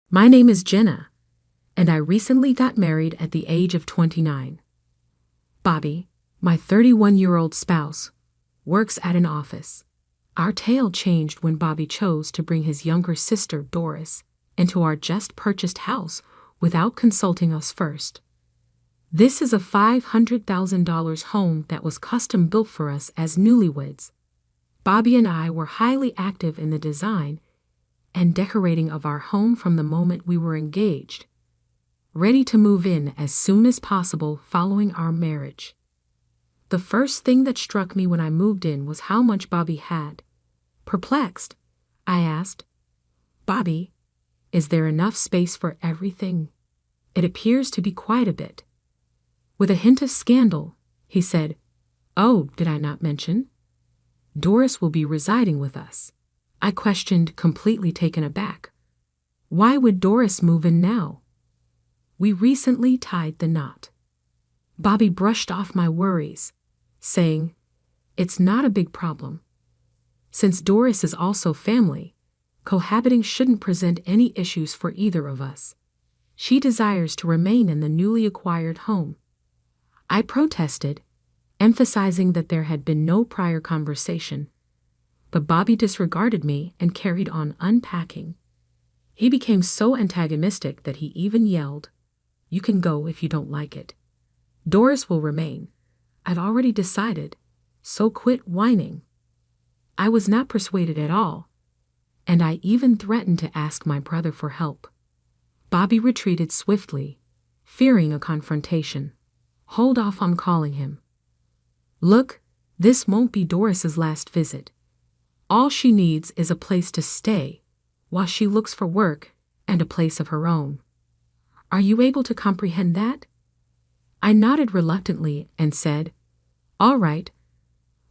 My name is Jenna, and I recently got married at the age of 29. Bobby, my 31-year-old spouse, works at an office. Our tale changed when Bobby chose to bring his younger sister, Doris, into our just-purchased house without consulting us first. This is a $500,000 home that was custom-built for us as newlyweds. Bobby and I were highly active in the design and decorating of our home from the moment we were engaged, ready to move in as soon as possible following our marriage. The first thing that struck me when I moved in was how much Bobby had. Perplexed, I asked, "Bobby, is there enough space for everything? It appears to be quite a bit." With a hint of scandal, he said, "Oh, did I not mention? Doris will be residing with us." I questioned, completely taken aback. Why would Doris move in now? We recently tied the knot. Bobby brushed off my worries, saying, "It's not a big problem. Since Doris is also family, cohabiting shouldn't present any issues for either of us. She desires to remain in the newly acquired home." I protested, emphasizing that there had been no prior conversation, but Bobby disregarded me and carried on unpacking. He became so antagonistic that he even yelled, "You can go if you don't like it. Doris will remain. I've already decided, so quit whining." I was not persuaded at all, and I even threatened to ask my brother for help. Bobby retreated swiftly, fearing a confrontation. "Hold off on calling him. Look, this won't be Doris's last visit. All she needs is a place to stay while she looks for work and a place of her own. Are you able to comprehend that?" I nodded reluctantly and said, "All right,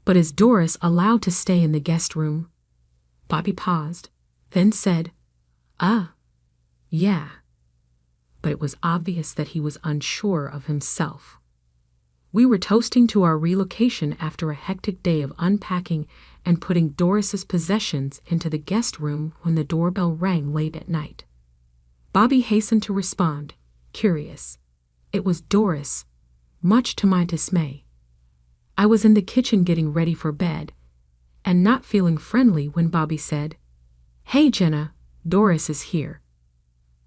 but is Doris allowed to stay in the guest room?" Bobby paused, then said, Yeah." But it was obvious that he was unsure of himself. We were toasting to our relocation after a hectic day of unpacking and putting Doris's possessions into the guest room when the doorbell rang late at night. Bobby hastened to respond, curious. It was Doris, much to my dismay. I was in the kitchen getting ready for bed, and not feeling friendly when Bobby said, "Hey Jenna, Doris is here."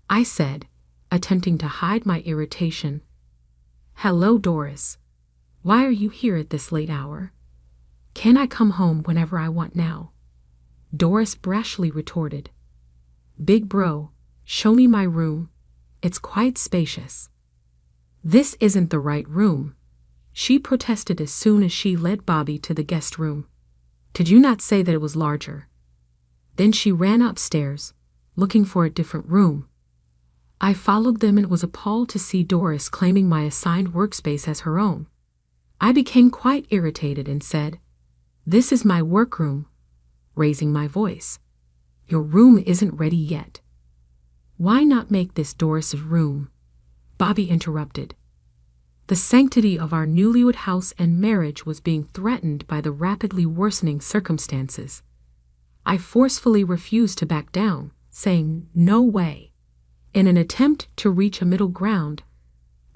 I said, attempting to hide my irritation, "Hello, Doris. Why are you here at this late hour? Can I come home whenever I want now?" Doris brashly retorted, "Big bro, show me my room. It's quite spacious." "This isn't the right room," she protested as soon as she led Bobby to the guest room. "Did you not say that it was larger?" Then she ran upstairs, looking for a different room. I followed them and was appalled to see Doris claiming my assigned workspace as her own. I became quite irritated and said, "This is my workroom," raising my voice. "Your room isn't ready yet." "Why not make this Doris's room?" Bobby interrupted. The sanctity of our newlywed house and marriage was being threatened by the rapidly worsening circumstances. I forcefully refused to back down, saying, "No way." In an attempt to reach a middle ground,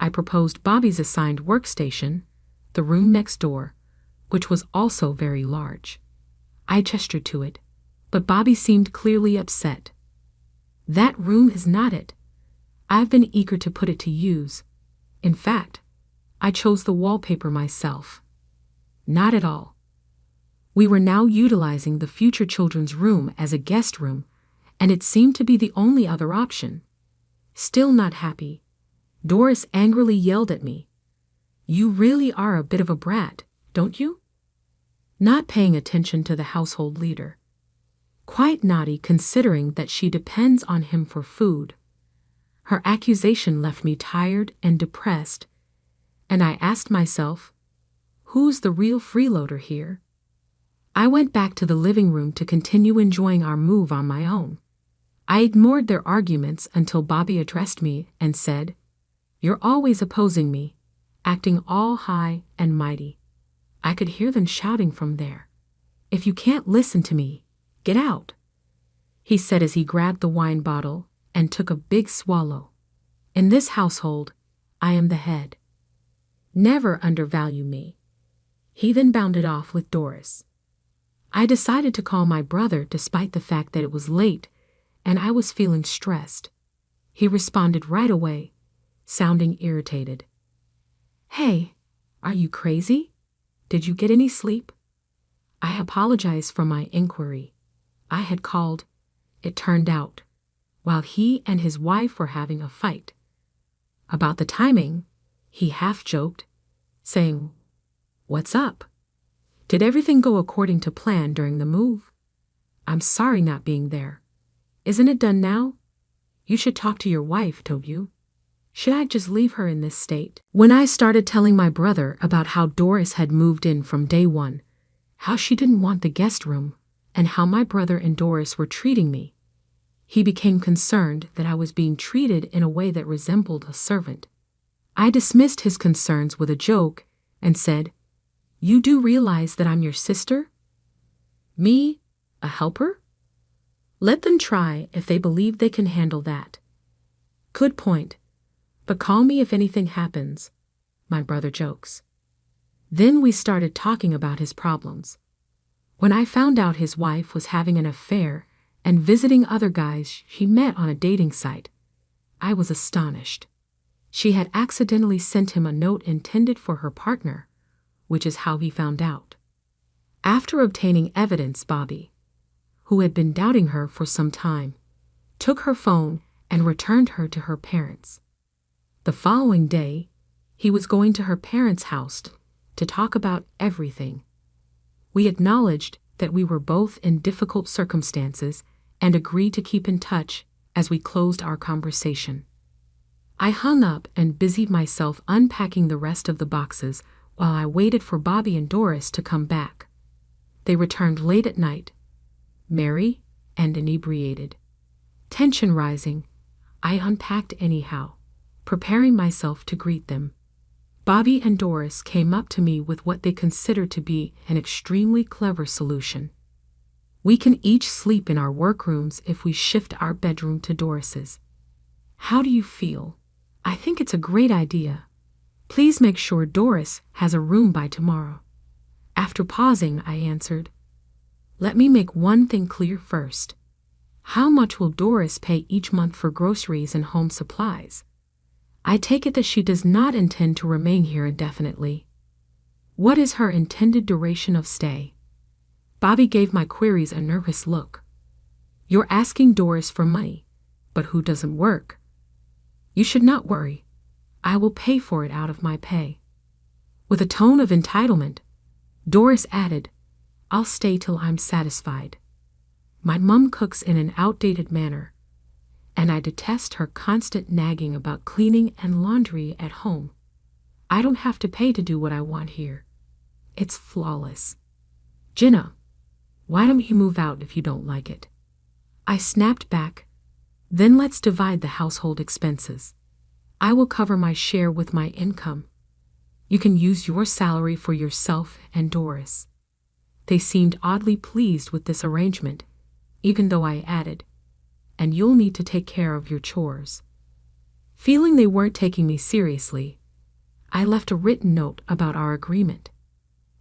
I proposed Bobby's assigned workstation, the room next door, which was also very large. I gestured to it, but Bobby seemed clearly upset. "That room is not it. I've been eager to put it to use. In fact, I chose the wallpaper myself." Not at all. We were now utilizing the future children's room as a guest room, and it seemed to be the only other option. Still not happy, Doris angrily yelled at me, "You really are a bit of a brat, don't you?" Not paying attention to the household leader. Quite naughty considering that she depends on him for food. Her accusation left me tired and depressed, and I asked myself, who's the real freeloader here? I went back to the living room to continue enjoying our move on my own. I ignored their arguments until Bobby addressed me and said, "You're always opposing me, acting all high and mighty." I could hear them shouting from there. "If you can't listen to me, get out," he said as he grabbed the wine bottle and took a big swallow. In this household, I am the head. Never undervalue me. He then bounded off with Doris. I decided to call my brother despite the fact that it was late and I was feeling stressed. He responded right away, sounding irritated. "Hey, are you crazy? Did you get any sleep?" I apologized for my inquiry. I had called, it turned out, while he and his wife were having a fight. About the timing, he half joked, saying, "What's up? Did everything go according to plan during the move? I'm sorry not being there. Isn't it done now? You should talk to your wife, don't you? Should I just leave her in this state?" When I started telling my brother about how Doris had moved in from day one, how she didn't want the guest room, and how my brother and Doris were treating me, he became concerned that I was being treated in a way that resembled a servant. I dismissed his concerns with a joke and said, "You do realize that I'm your sister? Me, a helper? Let them try if they believe they can handle that." "Good point, but call me if anything happens," my brother jokes. Then we started talking about his problems. When I found out his wife was having an affair and visiting other guys she met on a dating site, I was astonished. She had accidentally sent him a note intended for her partner, which is how he found out. After obtaining evidence, Bobby, who had been doubting her for some time, took her phone and returned her to her parents. The following day, he was going to her parents' house to talk about everything. We acknowledged that we were both in difficult circumstances and agreed to keep in touch as we closed our conversation. I hung up and busied myself unpacking the rest of the boxes while I waited for Bobby and Doris to come back. They returned late at night, merry and inebriated. Tension rising, I unpacked anyhow, preparing myself to greet them. Bobby and Doris came up to me with what they considered to be an extremely clever solution. "We can each sleep in our workrooms if we shift our bedroom to Doris's. How do you feel? I think it's a great idea. Please make sure Doris has a room by tomorrow." After pausing, I answered, "Let me make one thing clear first. How much will Doris pay each month for groceries and home supplies? I take it that she does not intend to remain here indefinitely. What is her intended duration of stay?" Bobby gave my queries a nervous look. "You're asking Doris for money, but who doesn't work? You should not worry. I will pay for it out of my pay." With a tone of entitlement, Doris added, "I'll stay till I'm satisfied. My mom cooks in an outdated manner, and I detest her constant nagging about cleaning and laundry at home. I don't have to pay to do what I want here. It's flawless. Jenna, why don't you move out if you don't like it?" I snapped back, "Then let's divide the household expenses. I will cover my share with my income. You can use your salary for yourself and Doris." They seemed oddly pleased with this arrangement, even though I added, "And you'll need to take care of your chores." Feeling they weren't taking me seriously, I left a written note about our agreement.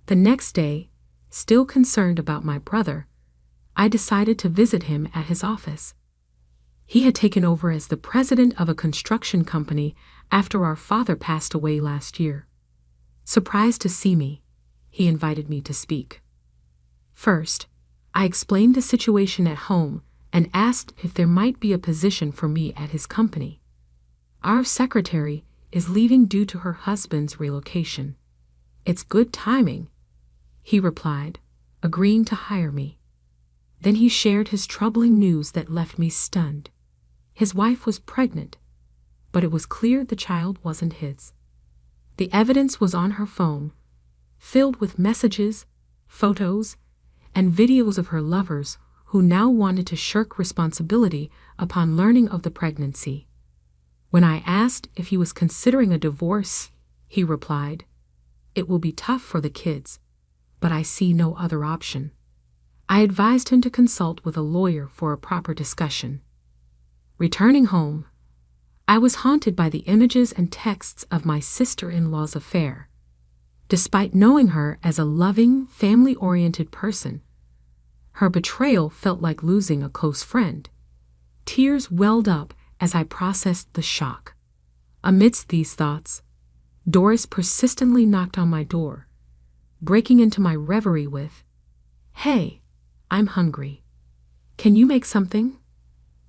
The next day, still concerned about my brother, I decided to visit him at his office. He had taken over as the president of a construction company after our father passed away last year. Surprised to see me, he invited me to speak. First, I explained the situation at home and asked if there might be a position for me at his company. "Our secretary is leaving due to her husband's relocation. It's good timing," he replied, agreeing to hire me. Then he shared his troubling news that left me stunned. His wife was pregnant, but it was clear the child wasn't his. The evidence was on her phone, filled with messages, photos, and videos of her lovers who now wanted to shirk responsibility upon learning of the pregnancy. When I asked if he was considering a divorce, he replied, "It will be tough for the kids, but I see no other option." I advised him to consult with a lawyer for a proper discussion. Returning home, I was haunted by the images and texts of my sister-in-law's affair. Despite knowing her as a loving, family-oriented person, her betrayal felt like losing a close friend. Tears welled up as I processed the shock. Amidst these thoughts, Doris persistently knocked on my door, breaking into my reverie with, "Hey, I'm hungry. Can you make something?"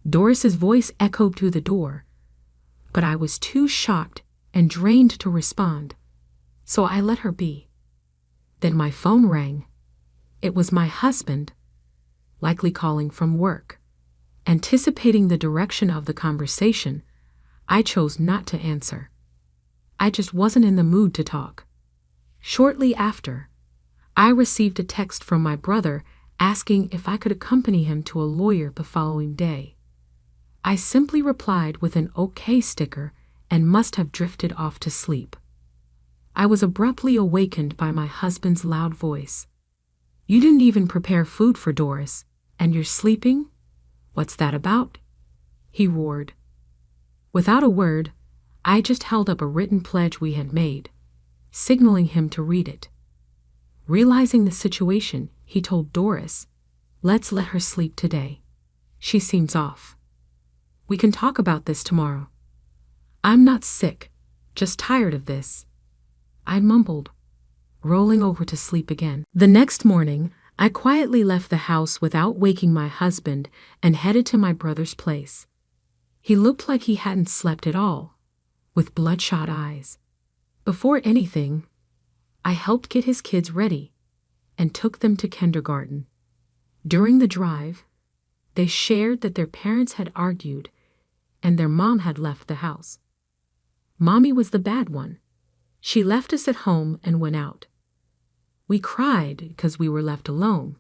Doris's voice echoed through the door, but I was too shocked and drained to respond, so I let her be. Then my phone rang. It was my husband, likely calling from work. Anticipating the direction of the conversation, I chose not to answer. I just wasn't in the mood to talk. Shortly after, I received a text from my brother asking if I could accompany him to a lawyer the following day. I simply replied with an okay sticker and must have drifted off to sleep. I was abruptly awakened by my husband's loud voice. "You didn't even prepare food for Doris, and you're sleeping? What's that about?" he roared. Without a word, I just held up a written pledge we had made, signaling him to read it. Realizing the situation, he told Doris, "Let's let her sleep today. She seems off. We can talk about this tomorrow." "I'm not sick, just tired of this," I mumbled, rolling over to sleep again. The next morning, I quietly left the house without waking my husband and headed to my brother's place. He looked like he hadn't slept at all, with bloodshot eyes. Before anything, I helped get his kids ready and took them to kindergarten. During the drive, they shared that their parents had argued and their mom had left the house. Mommy was the bad one. She left us at home and went out. We cried because we were left alone.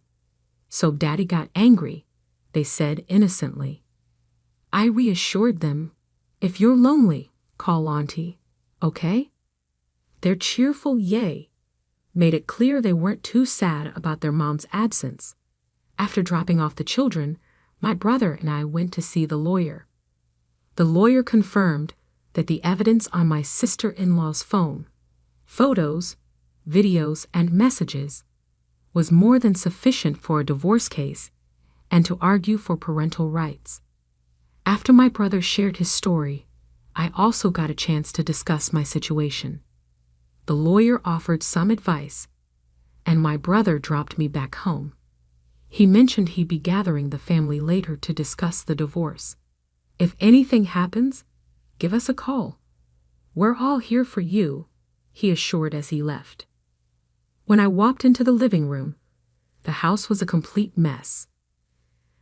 So Daddy got angry, they said innocently. I reassured them, "If you're lonely, call Auntie, okay?" Their cheerful yay made it clear they weren't too sad about their mom's absence. After dropping off the children, my brother and I went to see the lawyer. The lawyer confirmed that the evidence on my sister-in-law's phone, photos, videos, and messages, was more than sufficient for a divorce case and to argue for parental rights. After my brother shared his story, I also got a chance to discuss my situation. The lawyer offered some advice, and my brother dropped me back home. He mentioned he'd be gathering the family later to discuss the divorce. "If anything happens, give us a call. We're all here for you," he assured as he left. When I walked into the living room, the house was a complete mess.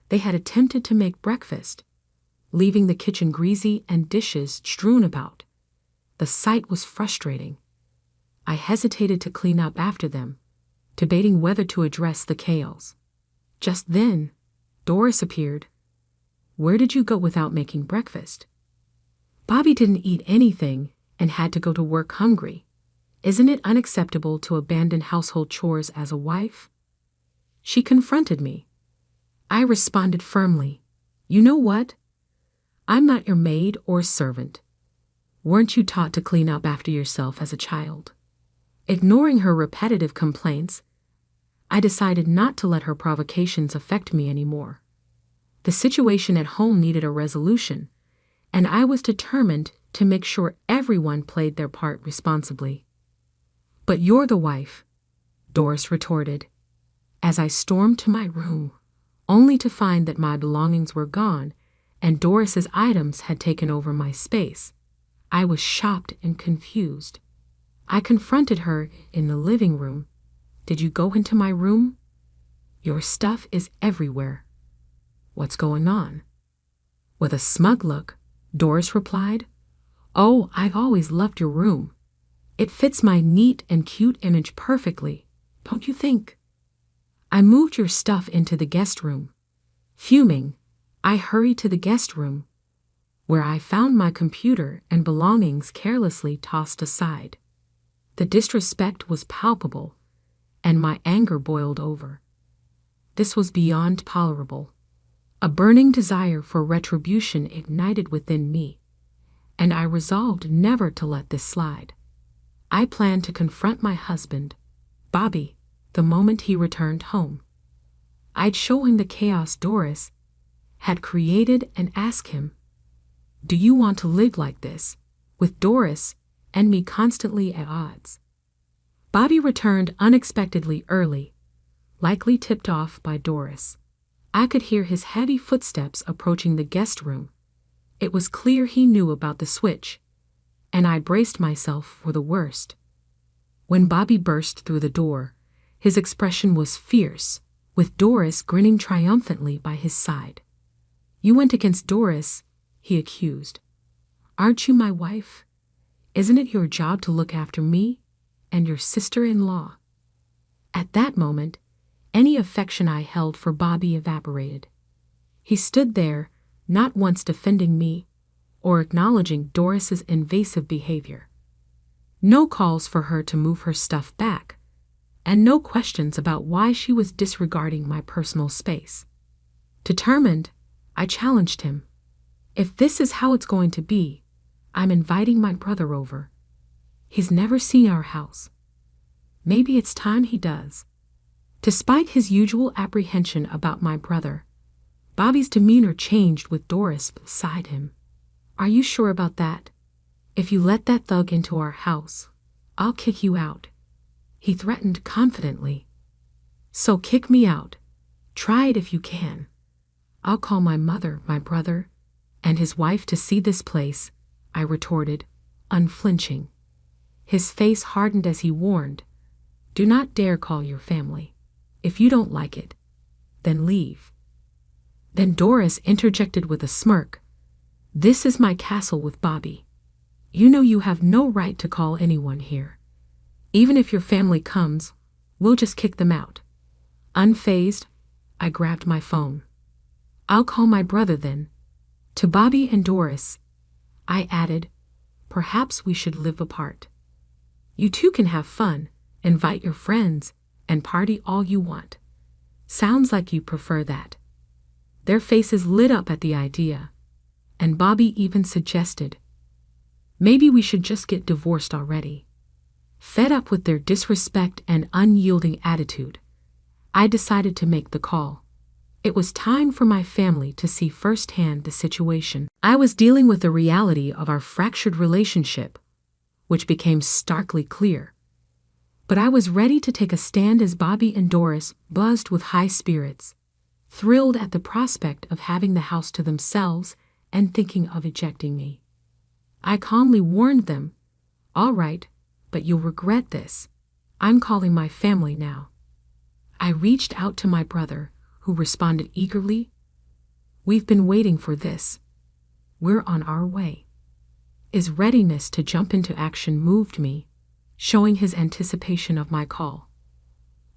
They had attempted to make breakfast, leaving the kitchen greasy and dishes strewn about. The sight was frustrating. I hesitated to clean up after them, debating whether to address the chaos. Just then, Doris appeared. "Where did you go without making breakfast?" "Bobby didn't eat anything and had to go to work hungry. Isn't it unacceptable to abandon household chores as a wife?" She confronted me. I responded firmly, "You know what? I'm not your maid or servant. Weren't you taught to clean up after yourself as a child?" Ignoring her repetitive complaints, I decided not to let her provocations affect me anymore. The situation at home needed a resolution, and I was determined to make sure everyone played their part responsibly. "But you're the wife," Doris retorted, as I stormed to my room, only to find that my belongings were gone and Doris's items had taken over my space. I was shocked and confused. I confronted her in the living room. "Did you go into my room? Your stuff is everywhere. What's going on?" With a smug look, Doris replied, "Oh, I've always loved your room. It fits my neat and cute image perfectly, don't you think?" I moved your stuff into the guest room. Fuming, I hurried to the guest room, where I found my computer and belongings carelessly tossed aside. The disrespect was palpable, and my anger boiled over. This was beyond tolerable. A burning desire for retribution ignited within me, and I resolved never to let this slide. I planned to confront my husband, Bobby, the moment he returned home. I'd show him the chaos Doris had created and ask him, "Do you want to live like this, with Doris and me constantly at odds?" Bobby returned unexpectedly early, likely tipped off by Doris. I could hear his heavy footsteps approaching the guest room. It was clear he knew about the switch, and I braced myself for the worst. When Bobby burst through the door, his expression was fierce, with Doris grinning triumphantly by his side. "You went against Doris," he accused. "Aren't you my wife? Isn't it your job to look after me and your sister-in-law?" At that moment, any affection I held for Bobby evaporated. He stood there, not once defending me or acknowledging Doris's invasive behavior. No calls for her to move her stuff back, and no questions about why she was disregarding my personal space. Determined, I challenged him. "If this is how it's going to be, I'm inviting my brother over. He's never seen our house. Maybe it's time he does." Despite his usual apprehension about my brother, Bobby's demeanor changed with Doris beside him. "Are you sure about that? If you let that thug into our house, I'll kick you out," he threatened confidently. "So kick me out. Try it if you can. I'll call my mother, my brother, and his wife to see this place," I retorted, unflinching. His face hardened as he warned, "Do not dare call your family. If you don't like it, then leave." Then Doris interjected with a smirk, "This is my castle with Bobby. You know you have no right to call anyone here. Even if your family comes, we'll just kick them out." Unfazed, I grabbed my phone. "I'll call my brother then." To Bobby and Doris, I added, "Perhaps we should live apart. You two can have fun, invite your friends, and party all you want. Sounds like you prefer that." Their faces lit up at the idea, and Bobby even suggested, "Maybe we should just get divorced already." Fed up with their disrespect and unyielding attitude, I decided to make the call. It was time for my family to see firsthand the situation. I was dealing with the reality of our fractured relationship, which became starkly clear. But I was ready to take a stand as Bobby and Doris buzzed with high spirits, thrilled at the prospect of having the house to themselves and thinking of ejecting me. I calmly warned them, "All right, but you'll regret this. I'm calling my family now." I reached out to my brother, who responded eagerly, "We've been waiting for this. We're on our way." His readiness to jump into action moved me, showing his anticipation of my call.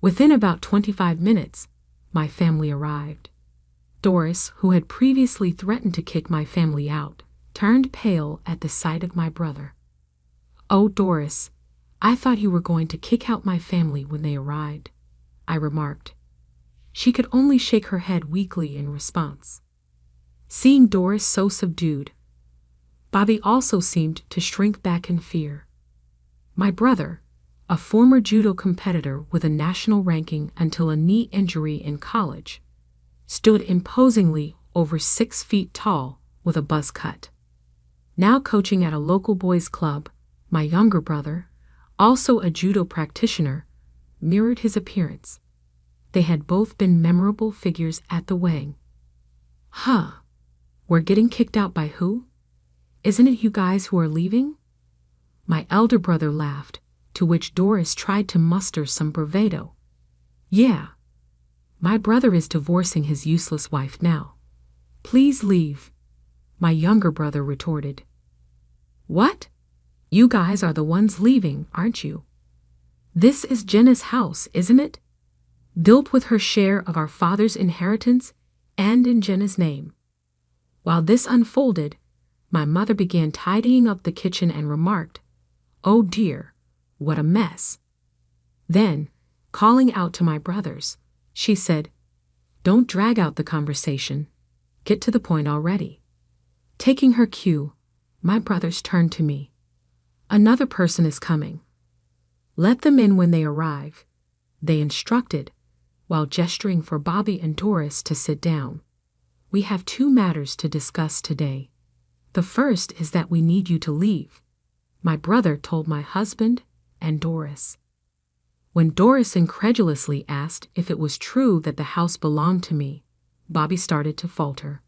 Within about 25 minutes, my family arrived. Doris, who had previously threatened to kick my family out, turned pale at the sight of my brother. "Oh, Doris, I thought you were going to kick out my family when they arrived," I remarked. She could only shake her head weakly in response. Seeing Doris so subdued, Bobby also seemed to shrink back in fear. My brother, a former judo competitor with a national ranking until a knee injury in college, stood imposingly over 6 feet tall with a buzz cut. Now coaching at a local boys' club, my younger brother, also a judo practitioner, mirrored his appearance. They had both been memorable figures at the wedding. "Huh, we're getting kicked out by who? Isn't it you guys who are leaving?" My elder brother laughed, to which Doris tried to muster some bravado. "Yeah, my brother is divorcing his useless wife now. Please leave," my younger brother retorted. "What? You guys are the ones leaving, aren't you? This is Jenna's house, isn't it? Built with her share of our father's inheritance and in Jenna's name." While this unfolded, my mother began tidying up the kitchen and remarked, "Oh dear, what a mess." Then, calling out to my brothers, she said, "Don't drag out the conversation. Get to the point already. Taking her cue, my brothers turned to me. Another person is coming. Let them in when they arrive, they instructed, while gesturing for Bobby and Doris to sit down. We have 2 matters to discuss today. The first is that we need you to leave, my brother told my husband and Doris. When Doris incredulously asked if it was true that the house belonged to me, Bobby started to falter.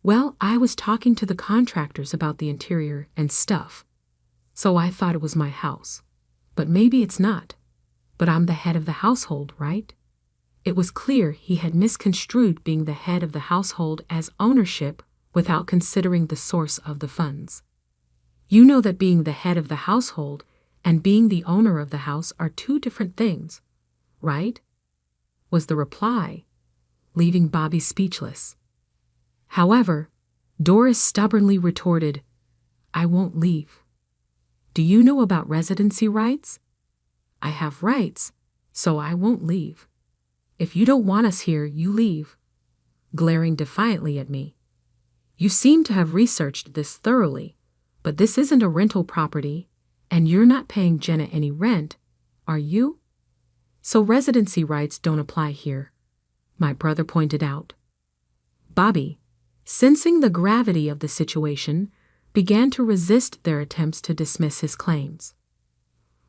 Well, I was talking to the contractors about the interior and stuff, so I thought it was my house. But maybe it's not. But I'm the head of the household, right? It was clear he had misconstrued being the head of the household as ownership without considering the source of the funds. You know that being the head of the household and being the owner of the house are 2 different things, right? Was the reply, leaving Bobby speechless. However, Doris stubbornly retorted, I won't leave. Do you know about residency rights? I have rights, so I won't leave. If you don't want us here, you leave, glaring defiantly at me. You seem to have researched this thoroughly, but this isn't a rental property, and you're not paying Jenna any rent, are you? So residency rights don't apply here, my brother pointed out. Bobby, sensing the gravity of the situation, began to resist their attempts to dismiss his claims.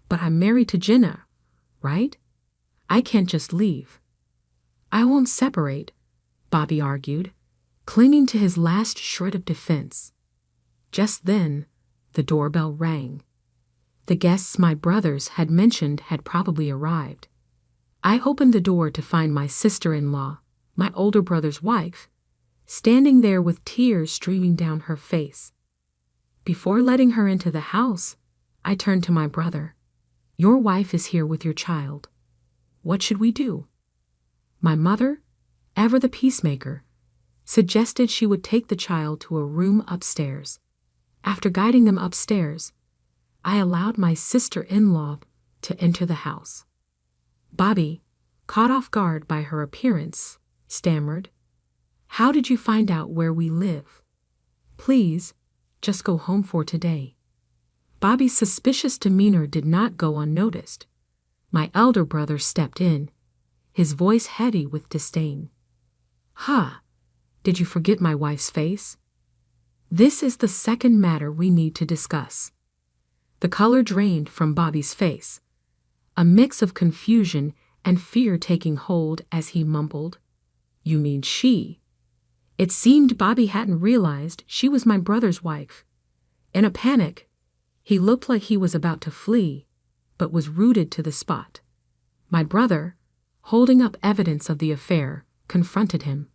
But I'm married to Jenna, right? I can't just leave. I won't separate, Bobby argued, clinging to his last shred of defense. Just then, the doorbell rang. The guests my brothers had mentioned had probably arrived. I opened the door to find my sister-in-law, my older brother's wife, standing there with tears streaming down her face. Before letting her into the house, I turned to my brother. Your wife is here with your child. What should we do? My mother, ever the peacemaker, suggested she would take the child to a room upstairs. After guiding them upstairs, I allowed my sister-in-law to enter the house. Bobby, caught off guard by her appearance, stammered, How did you find out where we live? Please, just go home for today. Bobby's suspicious demeanor did not go unnoticed. My elder brother stepped in, his voice heavy with disdain. Did you forget my wife's face? This is the second matter we need to discuss. The color drained from Bobby's face, a mix of confusion and fear taking hold as he mumbled, You mean she? It seemed Bobby hadn't realized she was my brother's wife. In a panic, he looked like he was about to flee, but was rooted to the spot. My brother, holding up evidence of the affair, confronted him.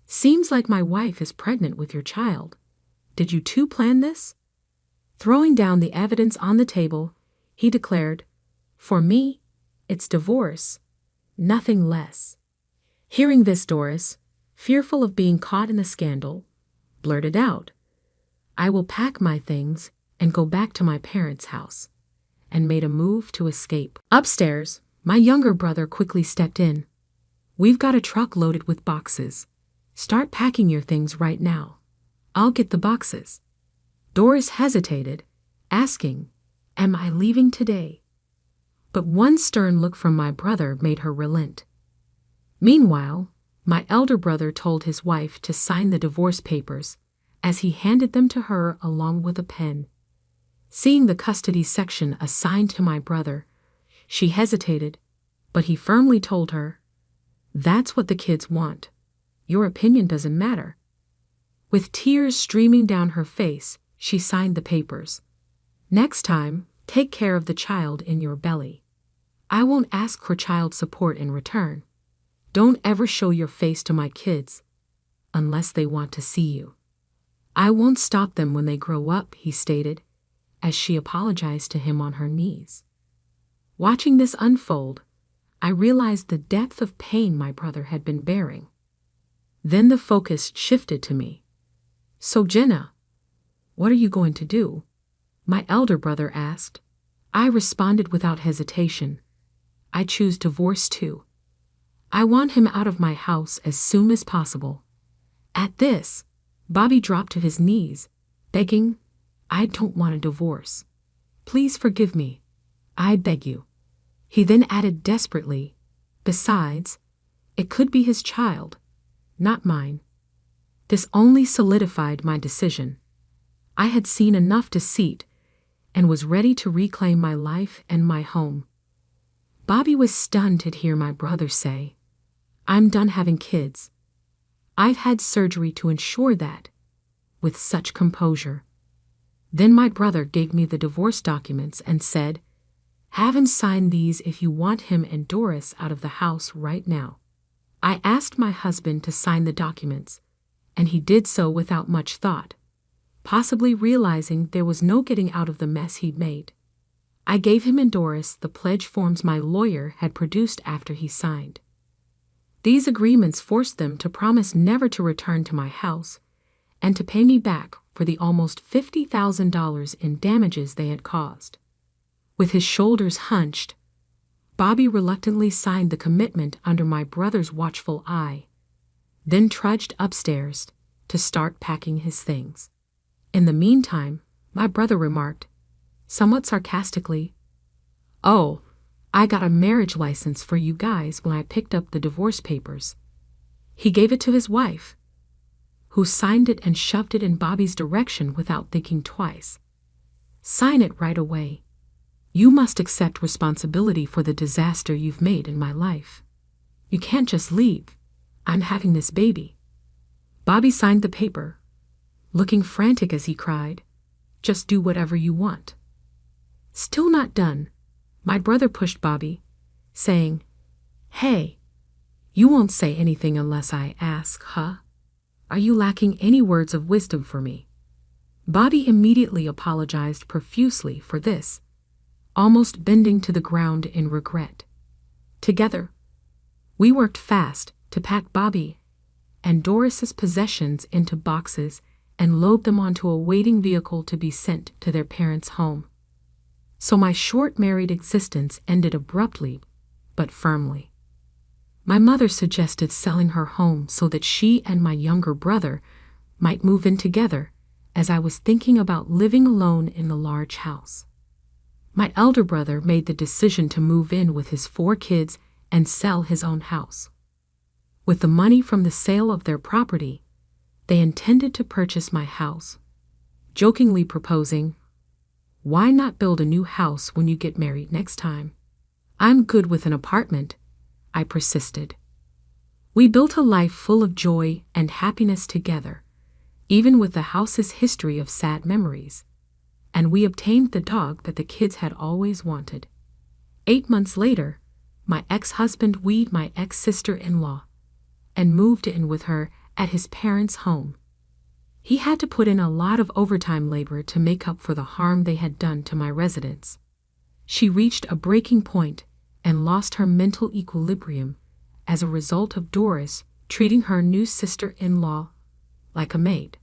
Seems like my wife is pregnant with your child. Did you 2 plan this? Throwing down the evidence on the table, he declared, For me, it's divorce, nothing less. Hearing this, Doris, fearful of being caught in the scandal, blurted out, I will pack my things and go back to my parents' house, and made a move to escape. Upstairs, my younger brother quickly stepped in. We've got a truck loaded with boxes. Start packing your things right now. I'll get the boxes. Doris hesitated, asking, Am I leaving today? But one stern look from my brother made her relent. Meanwhile, my elder brother told his wife to sign the divorce papers as he handed them to her along with a pen. Seeing the custody section assigned to my brother, she hesitated, but he firmly told her, That's what the kids want. Your opinion doesn't matter. With tears streaming down her face, she signed the papers. Next time, take care of the child in your belly. I won't ask for child support in return. Don't ever show your face to my kids, unless they want to see you. I won't stop them when they grow up, he stated, as she apologized to him on her knees. Watching this unfold, I realized the depth of pain my brother had been bearing. Then the focus shifted to me. So Jenna, what are you going to do? My elder brother asked. I responded without hesitation. I choose divorce too. I want him out of my house as soon as possible. At this, Bobby dropped to his knees, begging, "I don't want a divorce. Please forgive me. I beg you." He then added desperately, "Besides, it could be his child, not mine." This only solidified my decision. I had seen enough deceit and was ready to reclaim my life and my home. Bobby was stunned to hear my brother say, "I'm done having kids. I've had surgery to ensure that," with such composure. Then my brother gave me the divorce documents and said, "Have him sign these if you want him and Doris out of the house right now." I asked my husband to sign the documents, and he did so without much thought, possibly realizing there was no getting out of the mess he'd made. I gave him and Doris the pledge forms my lawyer had produced after he signed. These agreements forced them to promise never to return to my house and to pay me back for the almost $50,000 in damages they had caused. With his shoulders hunched, Bobby reluctantly signed the commitment under my brother's watchful eye, then trudged upstairs to start packing his things. In the meantime, my brother remarked, somewhat sarcastically, "Oh, I got a marriage license for you guys when I picked up the divorce papers." He gave it to his wife, who signed it and shoved it in Bobby's direction without thinking twice. "Sign it right away. You must accept responsibility for the disaster you've made in my life. You can't just leave. I'm having this baby." Bobby signed the paper, looking frantic as he cried, "Just do whatever you want." Still not done, my brother pushed Bobby, saying, "Hey, you won't say anything unless I ask, huh? Are you lacking any words of wisdom for me?" Bobby immediately apologized profusely for this, almost bending to the ground in regret. Together, we worked fast to pack Bobby and Doris's possessions into boxes and load them onto a waiting vehicle to be sent to their parents' home. So my short married existence ended abruptly, but firmly. My mother suggested selling her home so that she and my younger brother might move in together, as I was thinking about living alone in the large house. My elder brother made the decision to move in with his 4 kids and sell his own house. With the money from the sale of their property, they intended to purchase my house, jokingly proposing, "Why not build a new house when you get married next time? I'm good with an apartment," I persisted. We built a life full of joy and happiness together, even with the house's history of sad memories, and we obtained the dog that the kids had always wanted. 8 months later, my ex-husband weed my ex-sister-in-law and moved in with her at his parents' home. He had to put in a lot of overtime labor to make up for the harm they had done to my residence. She reached a breaking point and lost her mental equilibrium as a result of Doris treating her new sister-in-law like a maid.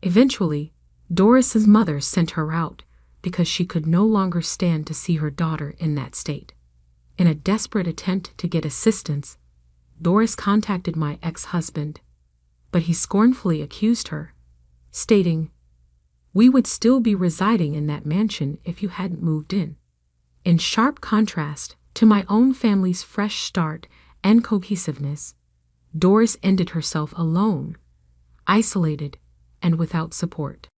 Eventually, Doris's mother sent her out because she could no longer stand to see her daughter in that state. In a desperate attempt to get assistance, Doris contacted my ex-husband, but he scornfully accused her, stating, "We would still be residing in that mansion if you hadn't moved in." In sharp contrast to my own family's fresh start and cohesiveness, Doris ended herself alone, isolated, and without support.